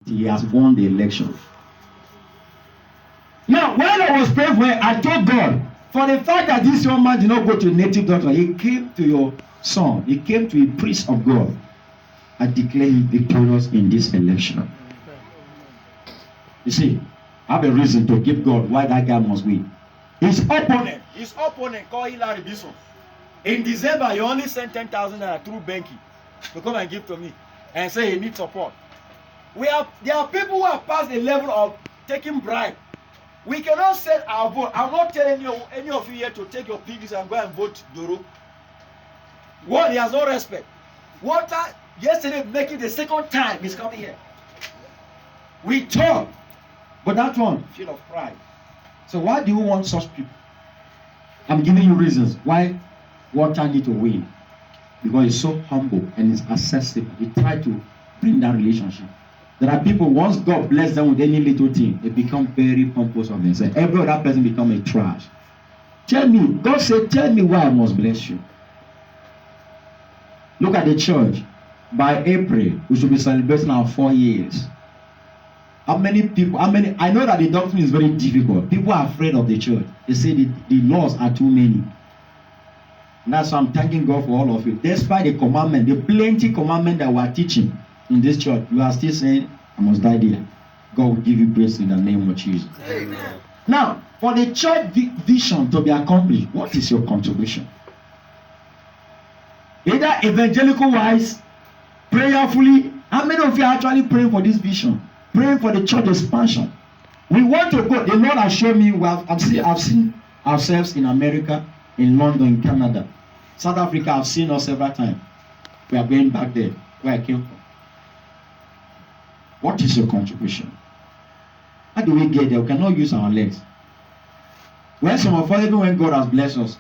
he has won the election. Now, when I was praying for him, I told God, for the fact that this young man did not go to a native doctor, he came to your son, he came to a priest of God. I declare him victorious in this election. You see, I have a reason to give God why that guy must win. His opponent called Hilary Bison. In December, he only sent 10,000 naira through Benki to come and give to me and say he needs support. There are people who have passed the level of taking bribe. We cannot send our vote. I'm not telling you, any of you here to take your piggies and go and vote Doro. One, he has no respect. Walter, yesterday, making the second time he's coming here. We talk, but that one, feel of pride. So why do you want such people? I'm giving you reasons why Walter need to win. Because he's so humble and he's accessible. He tried to bring that relationship. There are people, once God bless them with any little thing, they become very pompous of themselves. Every other person become a trash. Tell me, God said, tell me why I must bless you. Look at the church. By April, we should be celebrating our 4 years. I know that the doctrine is very difficult. People are afraid of the church. They say the laws are too many. And that's why I'm thanking God for all of you. Despite the commandment, the plenty commandment that we are teaching in this church, you are still saying, I must die there. God will give you grace in the name of Jesus. Amen. Now, for the church vision to be accomplished, what is your contribution? Either evangelical wise, prayerfully. How many of you are actually praying for this vision? Praying for the church expansion. We want to go. The Lord has shown me, I've seen ourselves in America, in London, in Canada. South Africa, I've seen us several times. We are going back there, where I came from. What is your contribution? How do we get there? We cannot use our legs. When some of us, even when God has blessed us,